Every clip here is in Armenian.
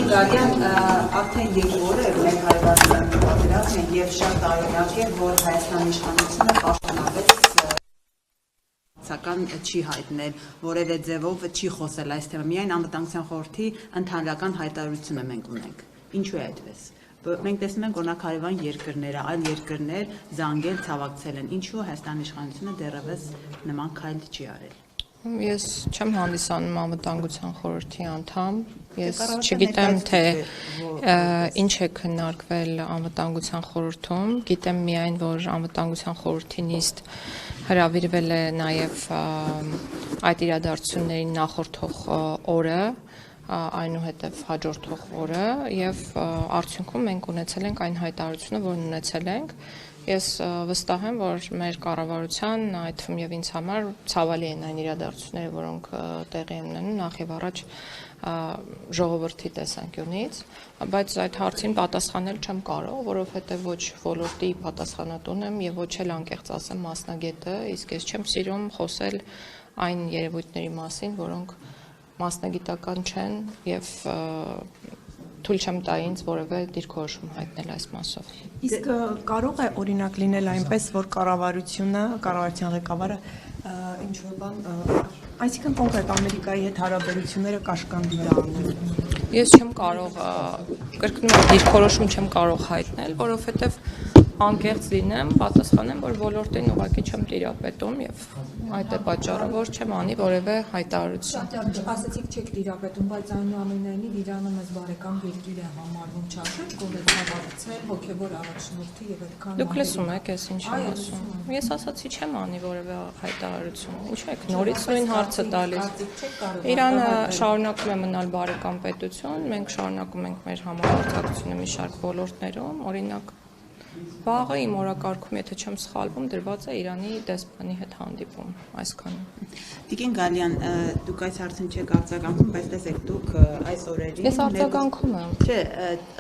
Տիկին Գարյան, արդեն 2 օր է մեր հայրենի պատերազմը եւ շատ տարօրինակ է, որ Հայաստանի իշխանությունը պաշտոնապես սական չի հայտնել, որևէ ձևով չի խոսել այս թեմը։ Միայն անվտանգության խորհրդի ընդհանրական հայտարարությունը մենք ունենք։ Ինչու է այդպես։ Մենք տեսնում ենք օրինակ հարևան երկրները, այլ երկրներ զանգել, ցավակցել են։ Ինչու Հայաստանի իշխանությունը դեռևս նման քայլ չի արել։ Ես չեմ հանդիսանում անվտանգության խորհրդի անդամ, ես չգիտեմ թե ինչ է քննարկվել անվտանգության խորհրդում, գիտեմ միայն որ անվտանգության խորհրդի նիստ հրավիրվել է նաև այդ իրադարձություններին նախորդող օրը, այնուհետև հաջորդող օրը եւ արդյունքում մենք ունեցել ենք այն հայտարարությունը, որն ունեցել ենք։ Ես վստահ եմ, որ մեր կառավարության, այդ թվում եւ ինձ համար ցավալի են այն իրադարձությունները, որոնք տեղի են ունենում նախ եւ առաջ ժողովրդի տեսանկյունից, բայց այդ հարցին պատասխանել չեմ կարող, որովհետեւ ոչ ոլորտի պատասխանատուն եմ եւ ոչ էլ անկեղծ ասեմ մասնագետը, իսկ ես չեմ սիրում խոսել այն երևույթների մասին, որոնք մասնագիտական չեն եւ թույլ չեմ տա ինձ որևէ դիրքորոշում հայտնել այս մասով։ Իսկ կարող է օրինակ լինել այնպես, որ կառավարության ղեկավարը ինչ-որ բան, այսինքն կոնկրետ Ամերիկայի հետ հարաբերությունները կաշկանդի դառնան։ Ես չեմ կարող, կրկնում եմ, դիրքորոշում չեմ կարող հայտնել, որովհետեւ անկեղծ լինեմ, պատասխանեմ, որ ոլորտին ուղղակի չեմ տիրապետում եւ այդ է պատճառը, որ չեմ անի որևէ հայտարարություն։ Ասացիք չեք տիրապետում, բայց այնուամենայնիվ Իրանը մեզ բարեկամ երկիր է համարվում, չարժեք գոհեցավարացել հոգեվոր առաջնորդի եւ այդքան։ Դուք լսում եք, ես ինչ եմ ասում։ Ես ասացի չեմ անի որևէ հայտարարություն։ Ինչ եք նորից նույն հարցը տալիս։ Իրանը շարունակում է մնալ բարեկամ պետություն, մենք շարունակում ենք մեր համագործակցությունը մի շարք ոլորտներում, օրինակ վաղը իմ օրակարգում, եթե չեմ սխալվում, դրված է Իրանի դեսպանի հետ հանդիպում, այսքանը։ Տիկին Գալյան, դուք այս հարցին չեք արձագանքում, բայց տեսեք դուք այս օրերին Ես արձագանքում եմ։ Չէ,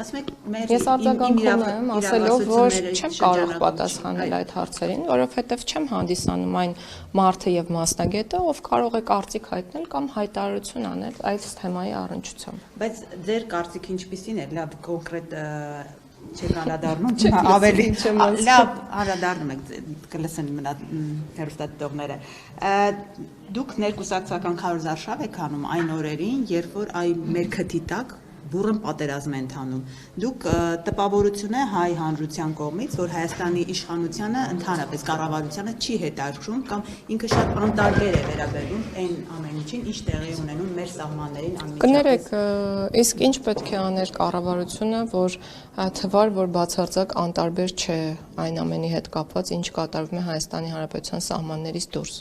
ասում եք մեր Ես արձագանքում եմ, ասելով, որ չեմ կարող պատասխանել այդ հարցերին, որովհետև չեմ հանդիսանում այն մարդը եւ մասնագետը, ով կարող է կարծիք հայտնել կամ հայտարարություն անել այս թեմայի առնչությամբ։ Բայց ձեր կարծիքը ինչպիսին է, լավ կոնկրետ չեք անդրադառնում, ավելի լավ անդրադառնում եք կլսեն հեռուստադիտողները։ Դուք ներկուսակցական քարոզարշավ եք անում այն օրերին, երբ որ մեր քթի տակ բուռն պատերազմ է ընթանում։ Դուք տպավորություն է հայ հանրության կողմից, որ Հայաստանի իշխանությանը ընդհանրապես կառավարությանը չի հետաքրքրում կամ ինքը շատ անտարբեր է վերաբերվում այն ամեն ինչին, ինչ տեղի ունենում մեր սահմաններին անմիջապես։ Կներեք, իսկ ինչ պետք է աներ կառավարությունը, որ թվար, որ բացարձակ անտարբեր չէ այն ամենի հետ կապված, ինչ կատարվում է Հայաստանի Հանրապետության սահմաններից դուրս։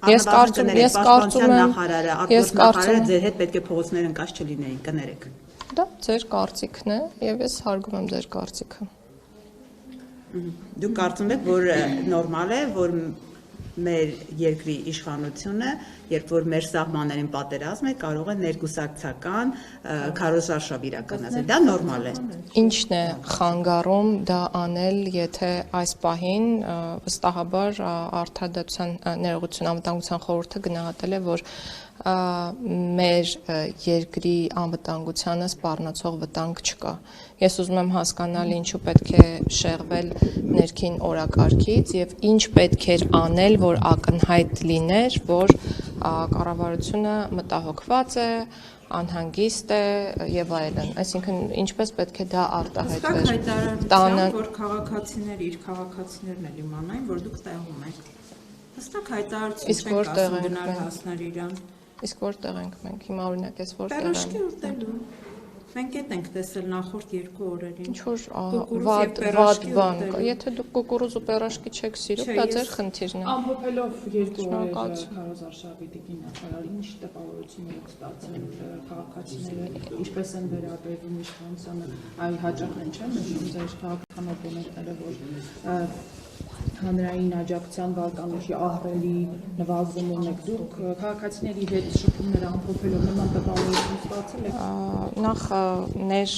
Ես կարծում եմ, ձեր հետ պետք է փողոցներ ընկած չլինեին, կներեք։ Դա ձեր կարծիքն է, եւ ես հարգում եմ ձեր կարծիքը։ Դուք կարծում եք, որ նորմալ է, որ մեր երկրի իշխանությունը, երբ որ մեր սահմաններին պատերազմ է, կարող է ներկուսակցական քարոզարշավ իրականացնել։ Դա նորմալ է։ Ինչն է խանգարում դա անել, եթե այս պահին վստահաբար Արդարադատության ներողություն անվտանգության խորհուրդը գնահատել է, որ մեր երկրի անվտանգությանը սպառնացող վտանգ չկա։ Ես ուզում եմ հասկանալ ինչու պետք է շեղվել ներքին օրակարգից եւ ինչ պետք էր անել, որ ակնհայտ լիներ, որ կառավարությունը մտահոգված է, անհանգիստ է եւ այլն։ Այսինքն ինչպես պետք է դա արտահայտվեր։ Որ քաղաքացիները իր քաղաքացիներն էլ իմանային, որ դուք տեղում եք։ Հստակ հայտարարություն եք ասում գնալ հասնել Իրան։ Իսկ որտեղ ենք մենք հիմա օրինակ ես որտեղ եմ։ Պերոշկի ուտելու։ Մենք այդ ենք տեսել նախորդ 2 օրերին։ Ինչ որ վատ բան կա։ Եթե դուք կուկուրուզ ու պերոշկի չեք սիրում, դա ձեր խնդիրն է։ Ամփոփելով 2 օրեր քարոզարշավի տիկին նախարար, ինչ տպավորություններ եք ստացել քաղաքացիները, ինչպես են վերաբերվում իշխանությանը, այ հաճախ են չէ՞, նշում ձեր քաղաքական օպոնենտները, որ հանրային աջակցության վարկանիշի ահռելի նվազումն եք դուք քաղաքացիների հետ շփումներ ամփոփելով նման տպավորություն ստացել եք։ Նախ ներ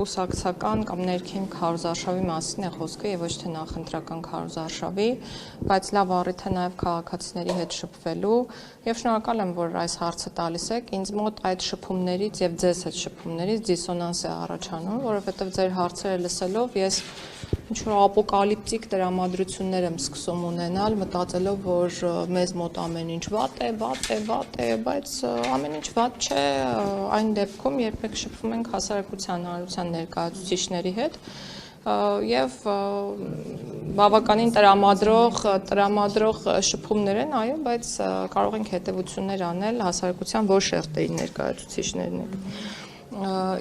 կուսակցական կամ ներքին քարոզարշավի մասին է խոսքը եւ ոչ թե նախընտրական քարոզարշավի, բայց լավ առիթ է նաեւ քաղաքացիների հետ շփվելու եւ շնորհակալ եմ, որ այս հարցը տալիս եք։ Ինձ մոտ այդ շփումներից եւ ձեզ հետ շփումներից դիսոնանս է առաջանում, որովհետեւ ձեր հարցերը լսելով ես ինչ-որ ապոկալիպտիկ տրամադրություններ եմ սկսում ունենալ, մտածելով, որ մեզ մոտ ամեն ինչ վատ է, բայց ամեն ինչ վատ չէ այն դեպքում, երբ մենք շփվում ենք հասարակության հանրության ներկայացուցիչների հետ եւ բավականին տրամադրող շփումներ են, այո, բայց կարող ենք հետեւություններ անել հասարակության ոչ շերտերի ներկայացուցիչներն են։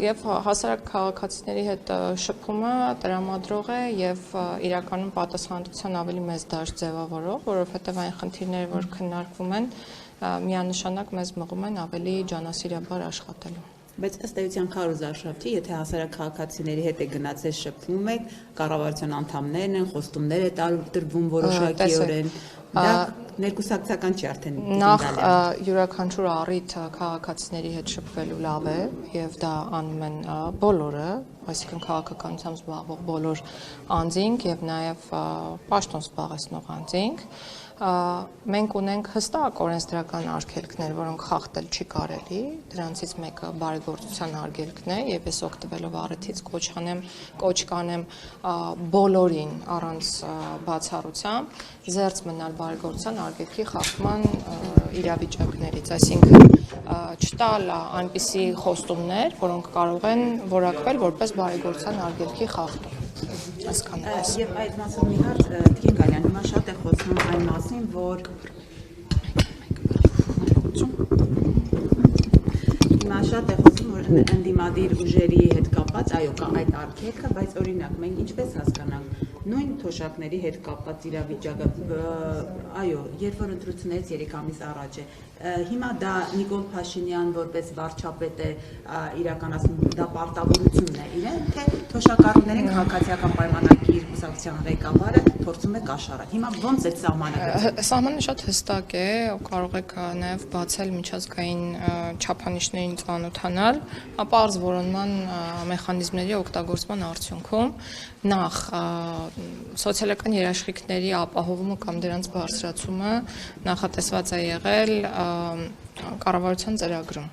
Եվ հասարակ քաղաքացիների հետ շփումը տրամադրող է եւ իրականում պատասխանատվության ավելի մեծ դաշտ ձևավորող, որովհետեւ այն խնդիրները, որ քննարկվում են, միանշանակ մեզ մղում են ավելի ջանասիրաբար աշխատելու։ Բայց ըստ էության քարոզարշավ չի, եթե հասարակ քաղաքացիների հետ է գնացել շփվում եք, կառավարության անդամներն են, խոստումներ է տրվում որոշակիորեն, դա ներկուսակցական չի արդեն։ Նախ յուրաքանչյուր առիթ քաղաքացիների հետ շփվելու լավ է եւ դա անում են բոլորը, այսինքն քաղաքականությամբ զբաղվող բոլոր անձինք եւ նաեւ պաշտոն զբաղեցնող անձինք։ Մենք ունենք հստակ օրենսդրական արգելքներ, որոնք խախտել չի կարելի, դրանցից մեկը բարեգործության արգելքն է եւ ես օգտվելով առիթից կոչ կանեմ բոլորին առանց բացառությամբ զերծ մնալ բարեգործության արգելքի խախտման իրավիճակներից, այսինքն չտալ այնպիսի խոստումներ, որոնք կարող են որակվել որպես բարեգործության արգելքի խախտում։ Եվ այդ մասին մի հարց Տիկին Գալյան հիմա շատ է խոսում այն մասին, որ ընդդիմադիր ուժերի հետ կապված, այո, կա այդ արգելքը, բայց օրինակ մենք ինչպես հասկանանք նույն թոշակների հետ կապված իրավիճակը, այո, երբ որ ընտրություններից 3 ամիս առաջ է, հիմա դա Նիկոլ Փաշինյան որպես վարչապետ է իրականացնում, դա պարտավորությունն է իրեն, թե թոշակառուներին քաղաքացիական պայմանագիր կուսակցության ղեկավարը փորձում է կաշառել։ Հիմա ոնց է սահմանը։ Սահմանը շատ հստակ է, կարող եք նաև բացել միջազգային չափանիշներին ծանոթանալ, պարզ որոնման մեխանիզմների օգտագործման արդյունքում նախ սոցիալական երաշխիքների ապահովումը կամ դրանց բարձրացումը նախատեսված է եղել կառավարության ծրագրում։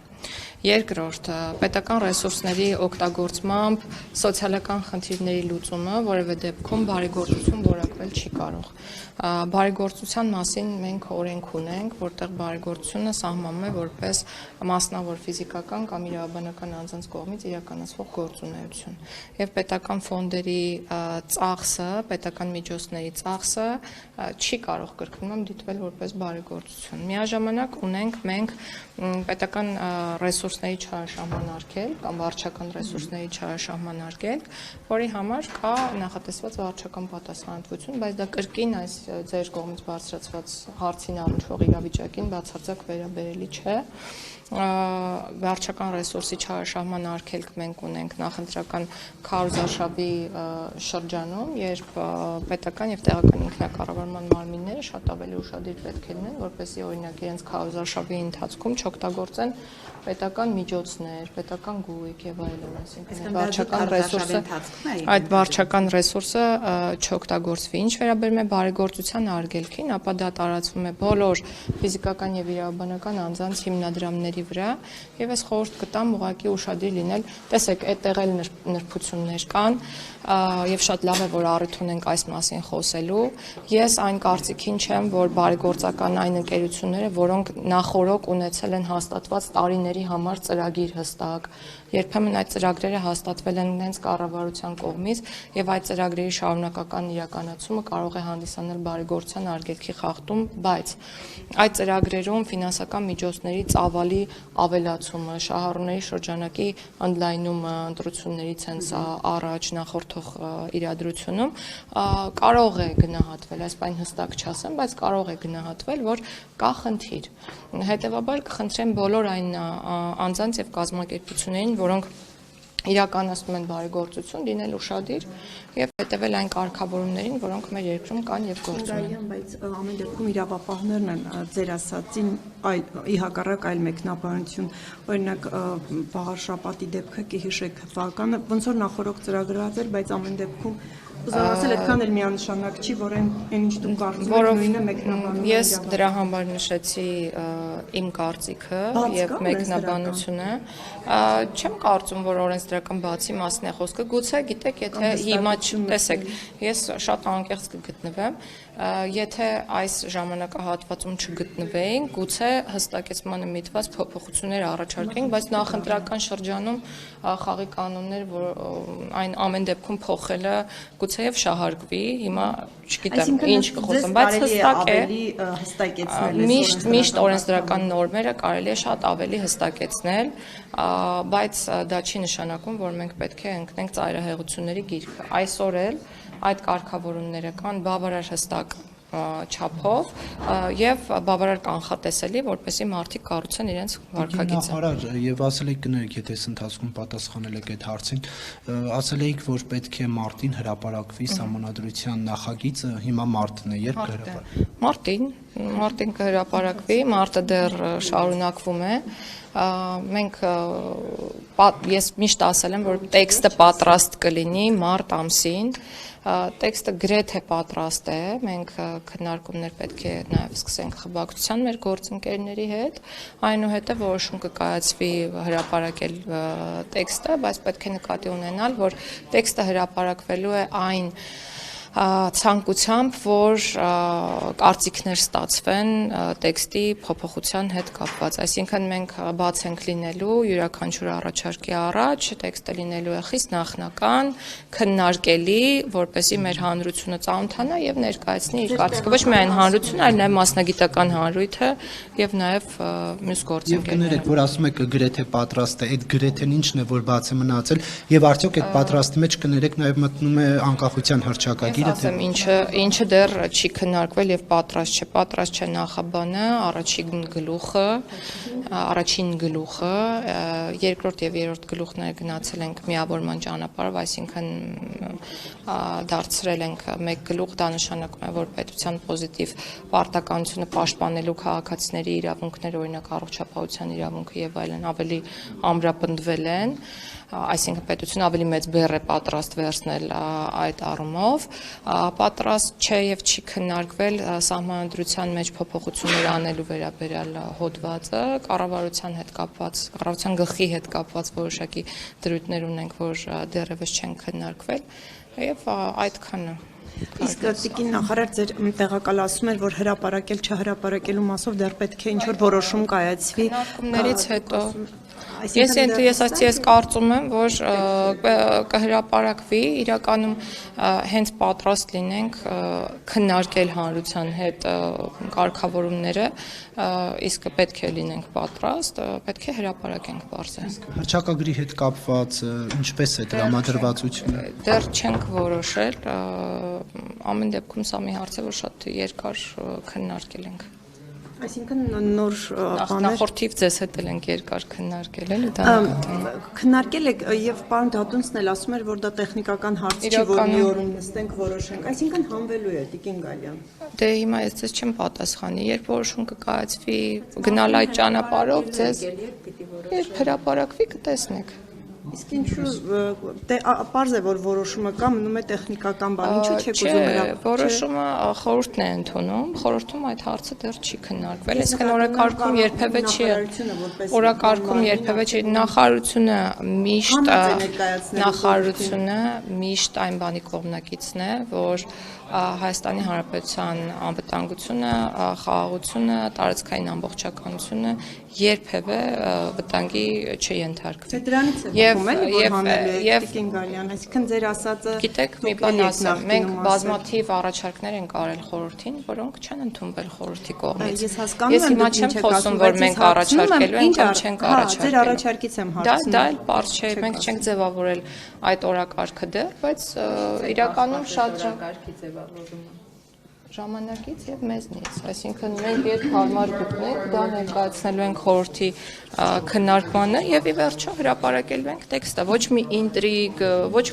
Երկրորդ, պետական ռեսուրսների օգտագործմամբ սոցիալական խնդիրների լուծումը որևէ դեպքում բարեգործություն որակվել չի կարող։ Բարեգործության մասին մենք օրենք ունենք, որտեղ բարեգործությունը սահմանում է որպես մասնավոր ֆիզիկական կամ իրավաբանական անձանց կողմից իրականացվող գործունեություն։ Եվ պետական ֆոնդերի ծախսը, պետական միջոցների ծախսը չի կարող կրկնում դիտվել որպես բարեգործություն։ Միաժամանակ ունենք մենք պետական ռեսուրսների չարաշահման արգելք կամ վարչական ռեսուրսների չարաշահման արգելք, որի համար կա նախատեսված վարչական պատասխանատվություն, բայց դա կրկին այս ձեր կողմից բարձրացված հարցին առնչվող իրավիճակին բացարձակ վերաբերելի չէ։ Վարչական ռեսուրսի չարաշահման արգելք մենք ունենք նախընտրական քարոզարշավի շրջանում, երբ պետական եւ տեղական ինքնակառավարման մարմինները շատ ավելի ուշադիր պետք է լինեն, որպեսզի օրինակ իրենց քարոզարշավի ընթացքում չօգտագործեն պետական միջոցներ, պետական գույք եւ այլն, այսինքն վարչական ռեսուրսը, այդ վարչական ռեսուրսը չօգտագործվի։ Ինչ վերաբերում է բարեգործության արգելքին, ապա դա տարածվում է բոլոր ֆիզիկական եւ իրավաբանական անձանց հիմնադրամների վրա եւ ես խորհուրդ կտամ ուղղակի ուշադիր լինել, տեսեք, այդտեղ էլ նրբություններ կան եւ շատ լավ է, որ առիթ ունենք այս մասին խոսելու։ Ես այն կարծիքին չեմ, որ բարեգործական այն ընկերությունները, որոնք նախորոք ունեցել են հաստատված տարիների համար ծրագիր հստակ, երբեմն այդ ծրագրերը հաստատվել են հենց կառավարության կողմից եւ այդ ծրագրերի շարունակական իրականացումը կարող է հանդիսանալ բարեգործության արգելքի խախտում, բայց այդ ծրագրերում ֆինանսական միջոցների ծավալի ավելացումը, շահառուների շրջանակի ընդլայնումը, ընտրություններից հենց առաջ նախորդող իրադրությունում կարող է գնահատվել, այսպես հստակ չասեմ, բայց կարող է գնահատվել, որ կա խնդիր։ Հետևաբար կխնդրեմ բոլոր այն անձանց եւ կազմակերպություններին, որոնք իրականացնում են բարեգործություն, լինել ուշադիր եւ հետեւել այն կարգավորումներին, որոնք մեր երկրում կան եւ գործում են։ Բայց ամեն դեպքում իրավապահներն են ձեր ասածին ի հակառակ այլ մեկնաբանություն, օրինակ Վաղարշապատի դեպքը կհիշեք վականը ոնց որ նախորդ ծրագրված էր, բայց ամեն դեպքում Ուզում այդքան էլ միանշանակ չի, որ այն ինչ դու կարծում ես նույնը մեկնաբանում է։ Ես դրա համար նշեցի իմ կարծիքը եւ մեկնաբանությունը։ Չեմ կարծում, որ օրենսդրական բացի մասն է խոսքը։ Գուցե գիտեք, եթե հիմա տեսեք, ես շատ անկեղծ կգտնվեմ, եթե այս ժամանակահատվածում չգտնվեին, գուցե հստակեցմանը միտված փոփոխություններ առաջարկենք, բայց նախընտրական շրջանում խաղի կանոններ, որ այն ամեն դեպքում փոխելը գուցեև շահարկվի, հիմա չգիտեմ ինչ կխոսեմ, բայց հստակ է միշտ օրենսդրական նորմերը կարելի է շատ ավելի հստակեցնել, բայց դա չի նշանակում, որ մենք պետք է ընկնենք ծայրահեղությունների գիրկը։ Այսօր էլ այդ կարգավորումները կան բավարար հստակ չափով եւ բավարար կանխատեսելի, որպեսզի մարդիկ կառուցեն իրենց վարքագիծը։ Նախարար, եւ ասել եք կներեք, եթե այս ընթացքում պատասխանել եք այդ հարցին, ասել եք, որ պետք է մարտին հրապարակվի սահմանադրության նախագիծը, հիմա մարտն է, երբ կհրապարակվի։ Մարտին կհրապարակվի, մարտը դեռ շարունակվում է։ Ես միշտ ասել եմ, որ տեքստը պատրաստ կլինի մարտ ամսին, տեքստը գրեթե պատրաստ է, մենք քննարկումներ պետք է նաև սկսենք խմբակցության մեր գործընկերների հետ, այնուհետև որոշում կկայացվի հրապարակել տեքստը, բայց պետք է նկատի ունենալ, որ տեքստը հրապարակվելու է այն ցանկությամբ, որ կարծիքներ ստացվեն տեքստի փոփոխության հետ կապված, այսինքն մենք բաց ենք լինելու յուրաքանչյուր առաջարկի առաջ, տեքստը լինելու է խիստ նախնական, քննարկելի, որպեսզի մեր հանրությունը ծանոթանա եւ ներկայացնի իր կարծիքը, ոչ միայն հանրությունը, այլ նաեւ մասնագիտական հանրույթը եւ նաեւ մյուս գործընկերները։ Եվ կներեք, որ ասում եք գրեթե պատրաստ է, այդ գրեթեն ինչն է, որ բաց է մնացել, եւ արդյոք այդ պատրաստի մեջ կներեք նաեւ մտնում է անկախության հռչակագիր։ Ասեմ, ինչը դեռ չի քննարկվել եւ պատրաստ չէ։ Պատրաստ չէ նախաբանը, առաջին գլուխը, երկրորդ եւ երրորդ գլուխները գնացել ենք միավորման ճանապարհով, այսինքն դարձրել ենք մեկ գլուխ, դա նշանակում է, որ պետության պոզիտիվ պարտականությունը պաշտպանելու քաղաքացիների իրավունքները, օրինակ առողջապահության իրավունքը եւ այլն ավելի ամրապնդվել են, այսինքն պետությունը ավելի մեծ բեռ է պատրաստ վերցնել այդ առումով, պատրաստ չէ եւ չի քննարկվել սահմանադրության մեջ փոփոխություններ անելու վերաբերյալ հոդվածը, կառավարության հետ կապված, կառավարության գլխի հետ կապված որոշակի դրույթներ ունենք, որ դեռևս չեն քննարկվել եւ այդքանը։ Իսկ տիկին նախարար ձեր տեղակալացում էր, որ հրապարակել չհրապարակելու մասով դեռ պետք է ինչ-որ որոշում կայացվի։ Քննարկումներից հետո Ես կարծում եմ, որ կհրապարակվի, իրականում հենց պատրաստ լինենք քննարկել հանրության հետ կարգավորումները, իսկ պետք է լինենք պատրաստ, պետք է հրապարակենք բարձր։ Հռչակագրի հետ կապված ինչպես է տրամադրվածությունը։ Դեռ չենք որոշել, ամեն դեպքում սա մի հարց է, որ շատ երկար քննարկել ենք։ Այսինքն նոր բաներ նախորդիվ ձեզ հետ ենք երկար քննարկել, էլի դա քննարկել եք եւ պարոն Դատունցն էլ ասում էր, որ դա տեխնիկական հարց չի, որ մի օրում նստենք որոշենք, այսինքն հանվելու է Տիկին Գալյան։ Դե հիմա ես ձեզ չեմ պատասխանի, երբ որոշում կկայացվի գնալ այդ ճանապարհով, ձեզ երբ հրապարակվի կտեսնեք։ Իսկ ինչու պարզ է, որ որոշումը կա, մնում է տեխնիկական բան, ինչու չեք ուզում հրապարակել։ Որոշումը խորհուրդն է ընդունում, խորհրդում այդ հարցը դեռ չի քննարկվել, այսինքն օրակարգում երբևէ չի, նախարարությունը միշտ այն բանի կողմնակիցն է, որ Հայաստանի Հանրապետության անվտանգությունը, խաղաղությունը, տարածքային ամբողջականությունը երբևէ վտանգի չենթարկվի։ Դրանից է բխում էլի, որ հանելու է Տիկին Գալյան, այսինքն ձեր ասածը։ Գիտեք, մի բան ասեմ, մենք բազմաթիվ առաջարկներ ենք արել խորհրդին, որոնք չեն ընդունվել խորհրդի կողմից։ Ես հիմա չեմ խոսում, որ մենք առաջարկելու ենք կամ չենք առաջարկել։ Ձեր առաջարկից եմ հարցնում։ Դա էլ բարձ չէ, մենք չենք ձևավորել այդ օրակարգը դեռ, բայց իրականում շատ ժամանակից եւ մեզնից, այսինքն մենք երբ հարմար գտնենք, դա ներկայացնելու ենք խորհրդի քննարկմանը եւ ի վերջո հրապարակելու ենք տեքստը, ոչ մի ինտրիգ, ոչ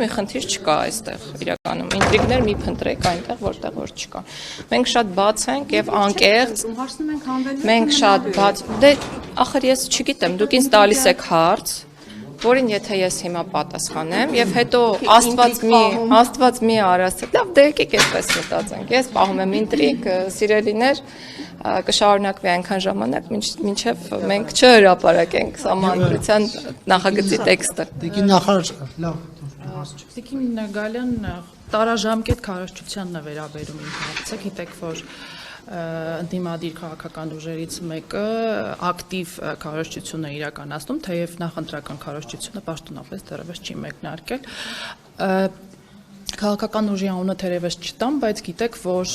մի խնդիր չկա այստեղ իրականում, ինտրիգներ մի փնտրեք այնտեղ, որտեղ որ չկա։ Մենք շատ բաց ենք եւ անկեղծ, Հարցնում ենք հանվելու։ մենք շատ բաց, դե ախր ես չգիտեմ, դուք ինձ տալիս եք հարց, որին եթե ես հիմա պատասխանեմ եւ հետո Աստված մի արասը, լավ դե եկեք այսպես մտածենք, ես պահում եմ ինտրիգ, սիրելիներ, կշարունակվի այնքան ժամանակ, մինչև մենք չհրապարակենք Սահմանադրության նախագծի տեքստը։ Տիկին նախարար, լավ։ Տիկին Գալյան տարաժամկետ քարոզչությանն է վերաբերում իմ հարցը, գիտեք որ ընդդիմադիր քաղաքական ուժերից մեկը ակտիվ քարոզչություն է իրականացնում, թեև նախընտրական քարոզչությունը պաշտոնապես դեռևս չի մեկնարկել։ Քաղաքական ուժի անունը թերևս չտամ, բայց գիտեք, որ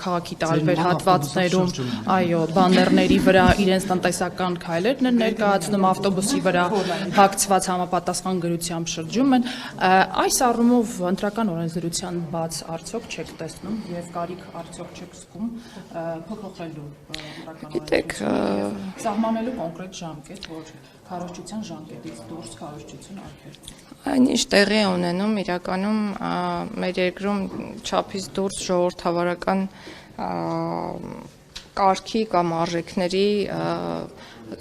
քաղաքի տարբեր հատվածներում, այո, բաներների վրա իրենց տնտեսական քայլերն են ներկայացնում, ավտոբուսի վրա հագցված համապատասխան գրությամբ շրջում են։ Այս առումով ընտրական օրենսդրության բաց արդյոք չեք տեսնում եւ կարիք արդյոք չեք զգում փոփոխելու ընտրական օրենսդրությունը, սահմանելու կոնկրետ ժամկետ, որ քարոզչության ժամկետից դուրս քարոզչություն արգելվի։ Այնինչ տեղի է ունենում իրականում մեր երկրում չափից դուրս ժողովրդավարական կարգի կամ արժեքների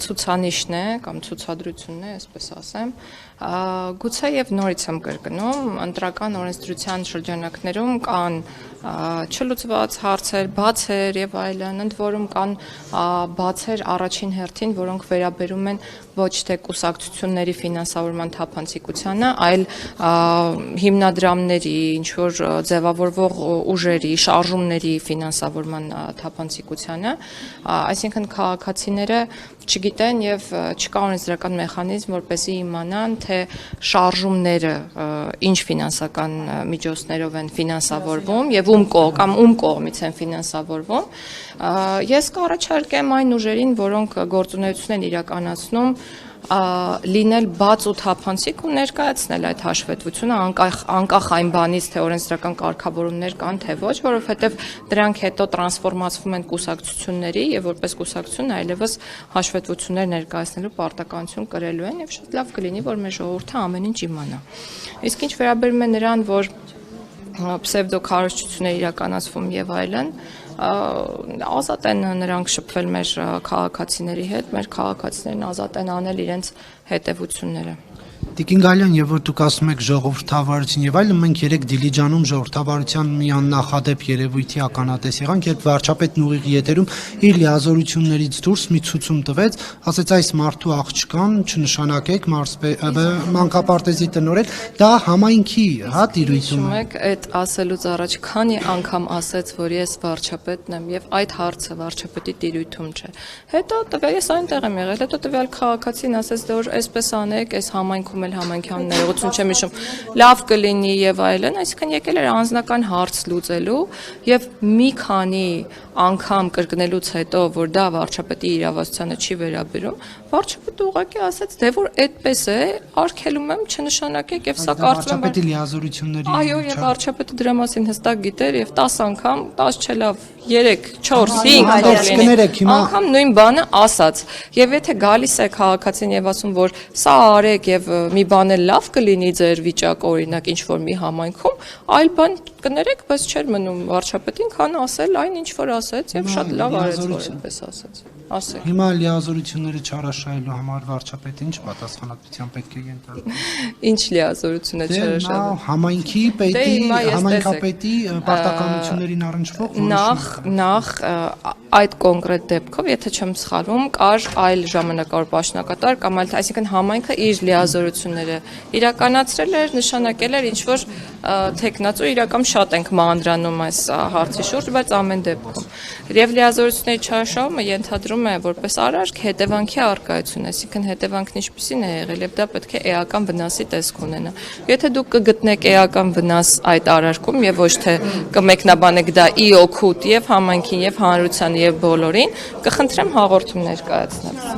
ցուցանիշն է կամ ցուցադրությունն է, այսպես ասեմ, գուցե եւ նորից եմ կրկնում, ընտրական օրենսդրության շրջանակներում կան չլուծված հարցեր, բացեր եւ այլն, ընդ որում կան բացեր առաջին հերթին, որոնք վերաբերում են ոչ թե կուսակցությունների ֆինանսավորման թափանցիկությանը, այլ հիմնադրամների, ինչ որ ձևավորվող ուժերի, շարժումների ֆինանսավորման թափանցիկությանը, այսինքն քաղաքացիները չգիտեն եւ չկա օրենսդրական մեխանիզմ, որպեսզի իմանան, թե շարժումները ինչ ֆինանսական միջոցներով են ֆինանսավորվում եւ ում կողմից են ֆինանսավորվում։ Ես կառաջարկեմ այն ուժերին, որոնք գործունեություն են իրականացնում, լինել բաց ու թափանցիկ ու ներկայացնել այդ հաշվետվությունը անկախ այն բանից, թե օրենսդրական կարգավորումներ կան, թե ոչ, որովհետև դրանք հետո տրանսֆորմացվում են կուսակցությունների եւ որպես կուսակցություն այլևս հաշվետվություններ ներկայացնելու պարտականություն կրելու են եւ շատ լավ կլինի, որ մեր ժողովուրդը ամեն ինչ իմանա։ Իսկ ինչ վերաբերում է նրան, որ պսևդո քարոզչություններ իրականացվում եւ այլն, ազատ են նրանք շփվել մեր քաղաքացիների հետ, մեր քաղաքացիներն ազատ են անել իրենց հետևությունները։ Տիկին Գալյան, եւ որ դուք ասում եք ժողովրդավարություն եւ այլն, մենք երեք Դիլիջանում ժողովրդավարության մի աննախադեպ երևույթի ականատես եղանք, երբ վարչապետն ուղիղ եթերում իր լիազորություններից դուրս մի ցուցում տվեց, ասեց այս մարդու աղջկան չնշանակեք մանկապարտեզի տնօրեն, դա համայնքի, հա, տիրույթում է։ Այդ ասելուց առաջ քանի անգամ ասեց, որ ես վարչապետն եմ եւ այդ հարցը վարչապետի տիրույթում չէ։ Հետո տվյալ ես այնտեղ եմ եղել, հետո տվյալ քաղաքացին ասեց, որ այսպես անեք, այս համայնքում համայնքյան ներողություն չեմ հիշում, լավ կլինի եւ այլն, այսինքն եկել էր անձնական հարց լուծելու եւ մի քանի անգամ կրկնելուց հետո, որ դա վարչապետի իրավասությանը չի վերաբերում, վարչապետը ուղղակի ասաց, դե որ այդպես է, արգելում եմ, չնշանակեք եւ սա կարծում եմ վարչապետի լիազորությունների։ Այո, եւ վարչապետը դրա մասին հստակ գիտեր եւ 10 անգամ, 10 չէ լավ, 3, 4, 5 անգամ նույն բանը ասաց։ Եվ եթե գալիս է քաղաքացին եւ ասում, որ սա արեք եւ մի բան էլ լավ կլինի ձեր վիճակը, օրինակ ինչ որ մի համայնքում, այլ բան կներեք, բայց չէր մնում վարչապետին, քան ասել այն ինչ որ ասեց եւ շատ լավ արեց, որ այդպես ասեց։ Ասեք։ Հիմա լիազորությունները չարաշահելու համար վարչապետը ինչ պատասխանատվության պետք է ենթարկվի։ Ինչ լիազորություն է չարաշահելու։ Համայնքի պետի, համայնքապետի պարտականություններին առնչվող նախ այդ կոնկրետ դեպքով, եթե չեմ սխալվում, կար այլ ժամանակավոր պաշտոնակատար կամ այլ, այսինքն համայնքը իր լիազորությունները իրականացրել էր, նշանակել էր ինչ որ տեխնացու իրական շատ ենք մանրանում այս հարցի շուրջ, բայց ամեն դեպքում եւ լիազորությունների չարաշահումը ենթադրում է որպես արարք հետևանքի առկայություն, այսինքն հետևանքն ինչպիսին է եղել եւ դա պետք է էական վնասի տեսք ունենա։ Եթե դուք կգտնեք էական վնաս այդ արարքում եւ ոչ թե կմեկնաբանեք դա ի օգուտ եւ համայնքին եւ հանրությանը եւ բոլորին, կխնդրեմ հաղորդում ներկայացնել։